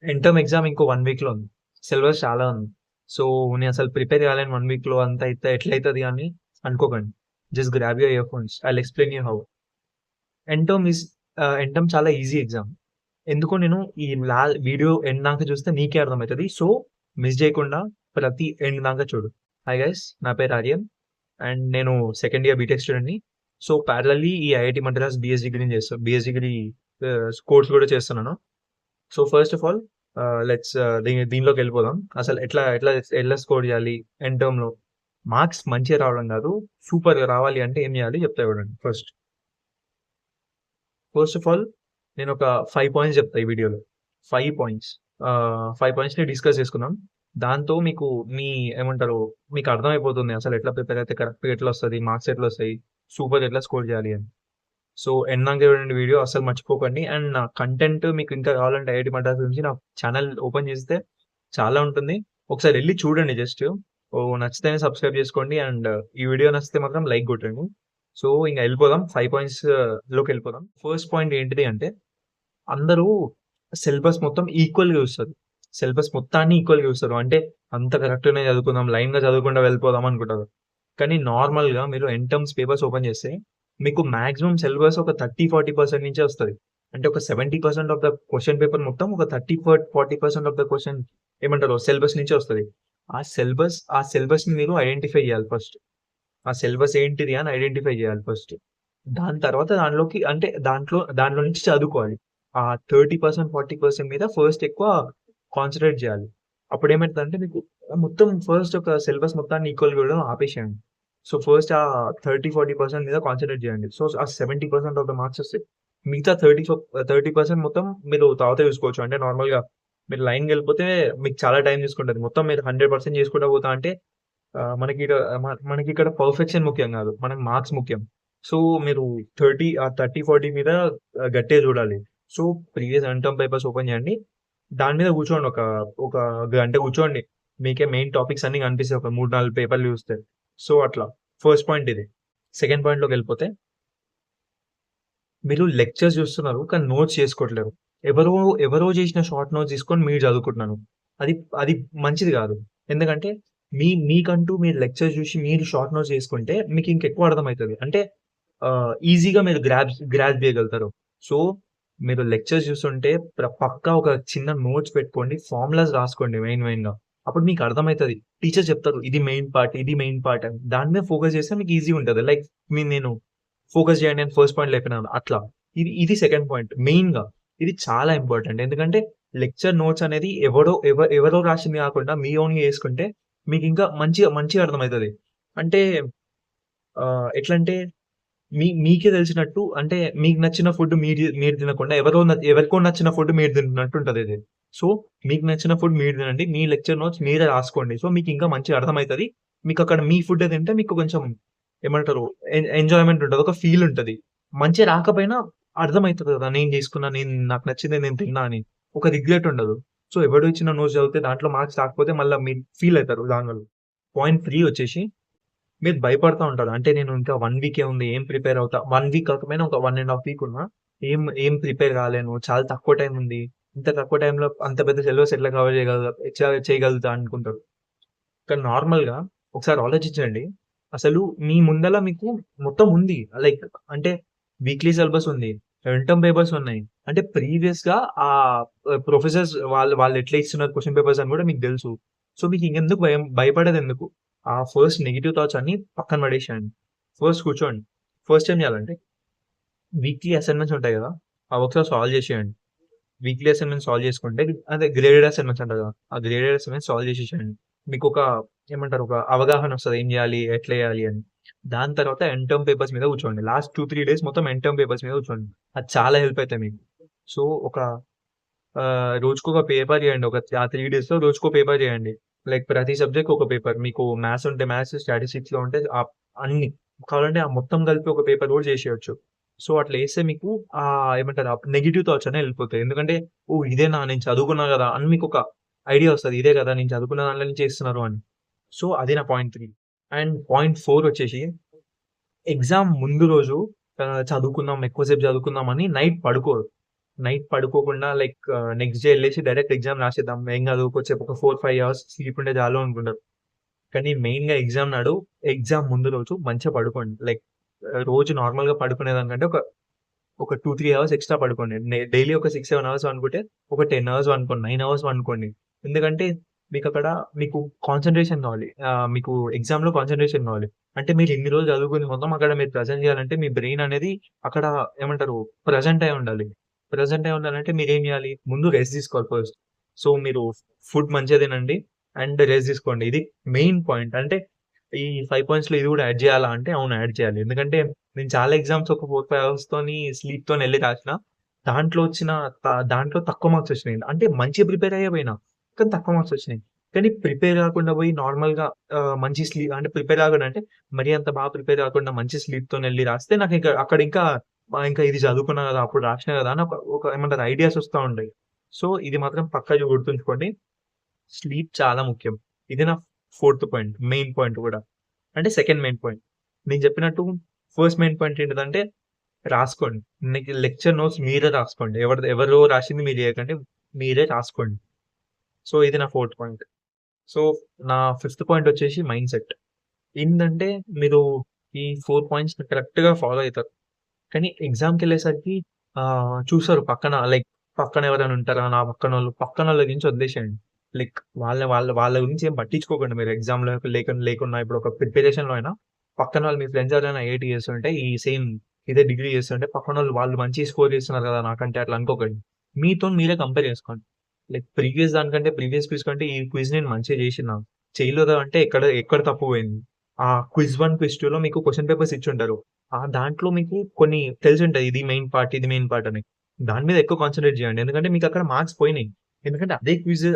Interim exam ఇంకో 1 వీక్‌లో ఉంది. సిలబస్ చాలా ఉంది. సో, నేనసలు ప్రిపేర్ కాలేను 1 వీక్‌లో అంత అయితే ఎట్లయితది అని అనుకోకండి. Just grab your earphones. I will explain you how. ఎంటోమ్ ఈస్ ఎంటోమ్ చాలా ఈజీ ఎగ్జామ్. ఎందుకో నేను ఈ వీడియో ఎండ్ దాకా చూస్తే నీకే అర్థమైతది. సో, మిస్ జేయకుండా ప్రతి ఎండ్ దాకా చూడు. Hi guys! నా పేరు ఆర్యన్ అండ్ నేను సెకండ్ ఇయర్ బీటెక్ స్టూడెంట్‌ని. సో, ప్యారలల్లీ ఈ ఐఐటీ మద్రాస్ బీఎస్ డిగ్రీని చేస్తా. బీఎస్ డిగ్రీ కోర్స్ కూడా చేస్తున్నాను. So, first of all let's దీనిలోకెళ్ళిపోదాం. అసలు ఎట్లా ఎట్లా ఎట్లా స్కోర్ చేయాలి ఎండ్ టర్మ్‌లో? మార్క్స్ మంచిగా రావడం కాదు, సూపర్‌గా రావాలి అంటే ఏం చేయాలి చెప్తా చూడండి ఫస్ట్. ఫస్ట్ ఆఫ్ ఆల్ నేనొక 5 పాయింట్స్ చెప్తా ఈ వీడియోలో. 5 పాయింట్స్. 5 పాయింట్స్‌ని డిస్కస్ చేసుకుందాం. దాంతో మీకు మీ ఏమంటారు మీకు అర్థమైపోతుంది అసలు ఎట్లా ప్రిపేర్ అయితే కరెక్ట్‌గా ఎట్లొస్తది, మార్క్స్ ఎట్లొస్తాయి, సూపర్‌గా ఎట్లా స్కోర్ చేయాలి అని. సో, ఎండ్ దాకా చూడండి వీడియో అస్సలు మర్చిపోకండి. అండ్ నా కంటెంట్ మీకు ఇంకా కావాలంటే ఐఐటీ మద్రాస్ గురించి నా ఛానెల్ ఓపెన్ చేస్తే చాలా ఉంటుంది. ఒకసారి ఎళ్లి చూడండి జస్ట్. నచ్చితేనే సబ్స్క్రైబ్ చేసుకోండి. అండ్ ఈ వీడియో నచ్చితే మాత్రం లైక్ కొట్టండి. సో, ఇంక ఎళ్ళిపోదాం. 5 పాయింట్స్ లోకెళ్ళిపోదాం. ఫస్ట్ పాయింట్ ఏంటిది అంటే, అందరూ సిలబస్ మొత్తం ఈక్వల్‌గా చూస్తారు. సిలబస్ మొత్తాన్ని ఈక్వల్‌గా చూస్తారు. అంటే అంత కరెక్ట్‌గానే చదువుకుందాం, లైన్‌గా చదవకుండా వెళ్ళిపోదాం అనుకుంటారు. కానీ నార్మల్‌గా మీరు ఎండ్ టర్మ్స్ పేపర్స్ ఓపెన్ చేస్తే, మీకు మాక్సిమం సిలబస్ ఒక 30, 40% నుంచే వస్తది. అంటే ఒక 70% ఆఫ్ ద క్వెషన్ పేపర్ మొత్తం ఒక 40% ఆఫ్ ద క్వెషన్ ఏమంటారు సిలబస్ నుంచే వస్తది. ఆ సిలబస్‌ని మీరు ఐడెంటిఫై చేయాలి ఫస్ట్. ఆ సిలబస్ ఏంటిది అని ఐడెంటిఫై చేయాలి ఫస్ట్. దాని తర్వాత దానిలోకి అంటే దాంట్లో నుంచి చదువుకోవాలి. ఆ 30%, 40% మీద ఫస్ట్ ఎక్కువ కాన్సంట్రేట్ చేయాలి. అప్పుడేమైతదంటే మీకు మొత్తం ఫస్ట్ ఒక సిలబస్ మొత్తాన్ని ఈక్వల్‌గా చూడడం ఆపేసేయండి. సో, ఫస్ట్ ఆ 30, 40% మీద కాన్సంట్రేట్ చేయండి. సో, ఆ 70% ఆఫ్ ద మార్క్స్ వస్తే మిగతా 30% మొత్తం మీరు తర్వాత చూసుకోవచ్చు. అంటే నార్మల్‌గా మీరు లైన్‌గెళ్ళిపోతే మీకు చాలా టైం తీసుకుంటది. మొత్తం మీరు 100% చేసుకుంటా పోతా అంటే మనకిడ మనకిక్కడ పర్ఫెక్షన్ ముఖ్యం గాదు. మనకు మార్క్స్ ముఖ్యం. సో, మీరు 30, 40 మీద గట్టిగా చూడాలి. So, previous mid term papers open చేయండి. దాని మీద కూర్చోండి. ఒక గంట కూర్చోండి. మీకే మెయిన్ టాపిక్స్ అన్నీ కనిపిస్తాయి. ఒక 3, 4 పేపర్లు చూస్తే. సో, అట్లా. ఫస్ట్ పాయింట్ ఇది. సెకండ్ పాయింట్‌లోకెళ్ళిపోతే మీరు లెక్చర్స్ చూస్తున్నారు. కానీ నోట్స్ చేసుకోవట్లేరు. ఎవరో ఎవరో చేసిన షార్ట్ నోట్స్ తీసుకొని మీరు చదువుకుంటున్నారు. అది అది మంచిది కాదు. ఎందుకంటే మీకంటూ మీరు లెక్చర్స్ చూసి మీరు షార్ట్ నోట్స్ చేసుకుంటే మీకు ఇంకెక్కువ అర్థమైతది. అంటే ఈజీగా మీరు గ్రాస్ప్ చేయగలుగుతారు. సో, మీరు లెక్చర్స్ చూస్తుంటే పక్కా ఒక చిన్న నోట్స్ పెట్టుకోండి. ఫార్ములాస్ రాసుకోండి మెయిన్‌గా. అప్పుడు మీకు అర్థమైతది. టీచర్ చెప్తారు. ఇది మెయిన్ పార్ట్, ఇది మెయిన్ పార్ట్ అని. దాని మీద ఫోకస్ చేస్తే మీకు ఈజీగా ఉంటది. లైక్ నేను ఫోకస్ చేయండి అని ఫస్ట్ పాయింట్‌లో చెప్పినాను అట్లా. ఇది సెకండ్ పాయింట్. మెయిన్‌గా ఇది చాలా ఇంపార్టెంట్. ఎందుకంటే లెక్చర్ నోట్స్ అనేది ఎవరో రాసింది కాకుండా మీ ఓన్‌గా చేసుకుంటే మీకింకా మంచిగా అర్థమైతది. అంటే ఎట్లంటే మీకే తెలిసినట్టు అంటే మీకు నచ్చిన ఫుడ్ మీరు తినకుండా ఎవరికో నచ్చిన ఫుడ్ మీరు తింటున్నట్టు ఉంటదిది. సో, మీకు నచ్చిన ఫుడ్ మీరు తినండి. మీ లెక్చర్ నోట్స్ మీరే రాసుకోండి. సో, మీకింకా మంచిగా అర్థమైతది. మీకక్కడ మీ ఫుడ్డే తింటే మీకు కొంచెం ఏమంటారు ఎంజాయ్‌మెంట్ ఉంటది. ఒక ఫీల్ ఉంటది. మంచిగా రాకపోయినా అర్థమైతది కదా! నేను చేసుకున్నా, నాకు నచ్చింది నేను తిన్నా అని. ఒక రిగ్రెట్ ఉండదు. సో, ఎవడో ఇచ్చిన నోట్స్ చదివితే దాంట్లో మార్క్స్ రాకపోతే మళ్ళా మీరు ఫీల్ అయితారు దానివల్ల. పాయింట్ 3 వచ్చేసి మీరు భయపడతా ఉంటారు. అంటే నేను ఇంకా 1 వీకే ఉంది. ఏం ప్రిపేర్ అవుతా 1 వీక్ కాకపోయినా ఒక 1 ½ వీక్ ఉన్నా ఏం ప్రిపేర్ కాలేను. చాలా తక్కువ టైం ఉంది. ఇంత తక్కువ టైంలో అంత పెద్ద సిలబస్ ఎట్లా కవర్ చేయగలుగుతా అనుకుంటారు. కానీ నార్మల్‌గా ఒకసారి ఆలోచించండి. అసలు మీ ముందల మీకు మొత్తం ఉంది. లైక్ అంటే వీక్లీ సిలబస్ ఉంది. టర్మ్ పేపర్స్ ఉన్నాయి. అంటే ప్రీవియస్‌గా ప్రొఫెసర్స్ వాళ్ళు ఎట్లా ఇస్తున్నారు క్వెషన్ పేపర్స్ అని కూడా మీకు తెలుసు. సో, మీకు ఇంకెందుకు భయపడేదెందుకు? ఆ ఫస్ట్ నెగెటివ్ థాట్స్ అన్నీ పక్కన పడేసేయండి. ఫస్ట్ కూర్చోండి. ఫస్ట్ ఏం చేయాలంటే వీక్లీ అసైన్‌మెంట్స్ ఉంటాయి గదా! అవి ఒకసారి సాల్వ్ చేసేయండి. వీక్లీ అసైన్‌మెంట్స్ సాల్వ్ చేసుకుంటే అదే గ్రేడెడ్ అసైన్‌మెంట్స్ అంటారు కదా! ఆ గ్రేడెడ్ అసైన్‌మెంట్స్ సాల్వ్ చేసేసేయండి. మీకొక ఏమంటారు ఒక అవగాహనొస్తది. ఏం జేయాలి? ఎట్లా జేయాలి అని. దాని తర్వాత ఎండ్ టర్మ్ పేపర్స్ మీద కూర్చోండి. లాస్ట్ 2, 3 డేస్ మొత్తం ఎండ్ టర్మ్ పేపర్స్ మీద కూర్చోండి. అది చాలా హెల్ప్ అయితాయి మీకు. సో, ఒక రోజుకొక పేపర్ చేయండి. ఆ 3 డేస్‌లో రోజుకో పేపర్ చేయండి. లైక్ ప్రతి సబ్జెక్ట్‌కి ఒక పేపర్. మీకు మ్యాథ్స్ ఉంటే మ్యాథ్స్, స్టాటిస్టిక్స్‌లో ఉంటే అన్ని. కావాలంటే ఆ మొత్తం కలిపి ఒక పేపర్ కూడా చేసేయొచ్చు. సో, అట్లా చేస్తే మీకు ఏమంటారు నెగెటివ్ థాట్స్ అనేవి వెళ్ళిపోతాయి. ఎందుకంటే ఓహ్! ఇదేనా నేను చదువుకున్నా గదా! అని మీకొక ఐడియా వస్తది. ఇదే గదా! నేను చదువుకున్న దాంట్లో నుంచి చేస్తున్నారు అని. సో, అది నా పాయింట్ 3. అండ్ పాయింట్ 4 వచ్చేసి ఎగ్జామ్ ముందు రోజు చదువుకుందాం, ఎక్కువ సేపు చదువుకుందాం అని నైట్ పడుకోరు. నైట్ పడుకోకుండా లైక్ నెక్స్ట్ డే ఎళ్ళేసి డైరెక్ట్ ఎగ్జామ్ రాసేద్దాం. ఏం కాదు కొద్దిసేపు ఒక 4, 5 అవర్స్ స్లీప్ ఉంటే చాలు అనుకుంటారు. కానీ మెయిన్‌గా ఎగ్జామ్ ముందు రోజు మంచిగా పడుకోండి. లైక్ రోజు నార్మల్‌గా పడుకునేదానికంటే ఒక 2, 3 అవర్స్ ఎక్స్‌ట్రా పడుకోండి. డైలీ ఒక 6, 7 అవర్స్ పనుకుంటే ఒక 10 అవర్స్ పనుకోండి. 9 అవర్స్ పనుకోండి. ఎందుకంటే మీకక్కడ మీకు కాన్సంట్రేషన్ కావాలి. మీకు ఎగ్జామ్‌లో కాన్సంట్రేషన్ కావాలి. అంటే మీరు ఇన్ని రోజులు చదువుకుంది మొత్తం అక్కడ మీరు ప్రెజెంట్ చేయాలంటే మీ బ్రెయిన్ అనేది అక్కడ ఏమంటారు ప్రెజెంట్ అయ్యి ఉండాలి. ప్రెజెంట్ అయ్యి ఉండాలంటే మీరేం చేయాలి? ముందు రెస్ట్ తీసుకోవాలి ఫస్ట్. సో మీరు ఫుడ్ మంచిగా తినండి అండ్ రెస్ట్ తీసుకోండి. ఇది మెయిన్ పాయింట్. అంటే ఈ 5 పాయింట్స్‌లో ఇది కూడా యాడ్ చేయాలా అంటే అవును యాడ్ చేయాలి. ఎందుకంటే నేను చాలా ఎగ్జామ్స్ ఒక 4, 5 అవర్స్‌తోని స్లీప్‌తోని ఎళ్లి రాసిన. దాంట్లో వచ్చిన దాంట్లో తక్కువ మార్క్స్ వచ్చినాయి. అంటే మంచిగా ప్రిపేర్ అయ్యే పోయినా. కానీ తక్కువ మార్క్స్ వచ్చినాయి. కానీ ప్రిపేర్ కాకుండా పోయి నార్మల్‌గా మంచి అంటే ప్రిపేర్ కాకుండా అంటే మరీ అంత బాగా ప్రిపేర్ కాకుండా మంచి స్లీప్‌తోని ఎళ్లి రాస్తే నాకింక అక్కడ ఇంకా ఇది చదువుకున్నా కదా! అప్పుడు రాసినా కదా! అని ఒక ఒక ఏమంటారు ఐడియాస్ వస్తా ఉంటాయి. సో, ఇది మాత్రం పక్కా గుర్తుంచుకోండి. స్లీప్ చాలా ముఖ్యం. ఇది నా ఫోర్త్ పాయింట్. మెయిన్ పాయింట్ కూడా. అంటే సెకండ్ మెయిన్ పాయింట్. నేను చెప్పినట్టు ఫస్ట్ మెయిన్ పాయింట్ ఏంటిదంటే రాసుకోండి. మీకు లెక్చర్ నోట్స్ మీరే రాసుకోండి. ఎవరో రాసింది మీరు చేయకండి. మీరే రాసుకోండి. సో, ఇది నా ఫోర్త్ పాయింట్. సో, నా ఫిఫ్త్ పాయింట్ వచ్చేసి మైండ్‌సెట్. ఏందంటే మీరు ఈ 4 పాయింట్స్‌ని కరెక్ట్‌గా ఫాలో అయితారు. కానీ ఎగ్జామ్‌కెళ్ళేసరికి చూస్తారు పక్కన లైక్ పక్కన ఎవరైనా ఉంటారా? నా పక్కనోళ్ళ గురించి వదిలేసేయండి. లైక్ వాళ్ళ గురించి ఏం పట్టించుకోకండి మీరు ఎగ్జామ్‌లో లేకున్నా ఇప్పుడు ఒక ప్రిపరేషన్‌లో అయినా పక్కనోళ్ళు మీ ఫ్రెండ్స్ ఎవరైనా ఐఐటీ చేస్తుంటే ఈ సేమ్ ఇదే డిగ్రీ చేస్తుంటే పక్కనోళ్ళు వాళ్ళు మంచిగా స్కోర్ చేస్తున్నారు కదా! నాకంటే అట్లా అనుకోకండి. మీతోని మీరే కంపేర్ చేసుకోండి. లైక్ ప్రీవియస్ దానికంటే ప్రీవియస్ క్విజ్ కంటే ఈ క్విజ్ నేను మంచిగా చేషినా. చేయలేదా అంటే ఎక్కడ తప్పు పోయింది. క్విజ్ 1, క్విజ్ 2లో మీకు క్వెషన్ పేపర్స్ ఇచ్చుంటారు. దాంట్లో మీకు కొన్ని తెలిసుంటది. ఇది మెయిన్ పార్ట్, ఇది మెయిన్ పార్ట్ అని. దాని మీద ఎక్కువ కాన్సంట్రేట్ చేయండి. ఎందుకంటే మీకక్కడ మార్క్స్ పోయినాయి. ఎందుకంటే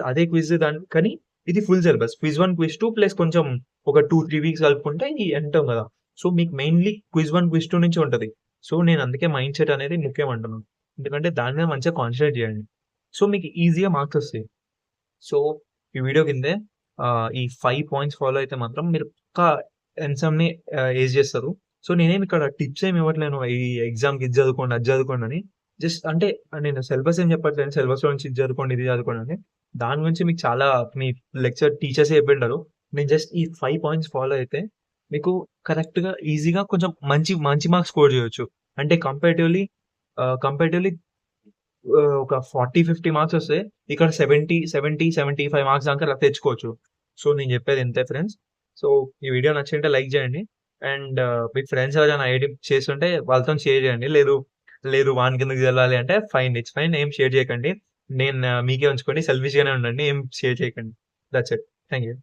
అదే క్విజ్ కానీ ఇది full syllabus. Quiz 1, quiz 2 plus కొంచెం ఒక 2, 3 వీక్స్ కలుపుకుంటే ఎండ్ కదా! సో, మీకు మెయిన్‌లీ క్విజ్ 1, క్విజ్ 2 నుంచే ఉంటది. సో, నేను అందుకే మైండ్ సెట్ అనేది ముఖ్యం అంటున్నాను. ఎందుకంటే దాని మీద మంచిగా కాన్సంట్రేట్ చేయండి. సో, మీకు ఈజీగా మార్క్స్ వస్తాయి. సో, ఈ వీడియో కిందే ఈ 5 పాయింట్స్ ఫాలో అయితే మాత్రం మీరు పక్కా ఎగ్జామ్‌ని ఏస్ చేస్తారు. సో, నేనేమి ఇక్కడ టిప్స్ ఏమి ఇవ్వట్లేను. ఈ ఎగ్జామ్‌కి ఇది చదువుకోండి, అది చదువుకోండి అని. జస్ట్ అంటే నేను సిలబస్ ఏం చెప్పట్లేను. సిలబస్‌లో నుంచి ఇది చదువుకోండి, ఇది చదువుకోండి అని. దాని గురించి మీకు చాలా మీ టీచర్సే చెప్పింటారు. నేను జస్ట్ ఈ 5 పాయింట్స్ ఫాలో అయితే మీకు కరెక్ట్‌గా, ఈజీగా కొంచెం మంచి మంచి మార్క్స్ స్కోర్ చేయొచ్చు. అంటే కంపారిటివ్‌లీ ఒక 40, 50 మార్క్స్ వస్తే ఇక్కడ 75 మార్క్స్ దాకా తెచ్చుకోవచ్చు. సో, నేను చెప్పేది ఇంతే ఫ్రెండ్స్. సో, ఈ వీడియో నచ్చింటే లైక్ చేయండి. అండ్ మీ ఫ్రెండ్స్ ఎవరైనా ఐఐటీ చేస్తుంటే వాళ్ళతోని షేర్ చేయండి. లేదు వానికెందుకు తెలవాలి అంటే ఫైన్. It's fine. ఏం షేర్ చేయకండి. మీకే ఉంచుకోండి. సెల్ఫిష్‌గానే ఉండండి. ఏం షేర్ చేయకండి. That's it. Thank you.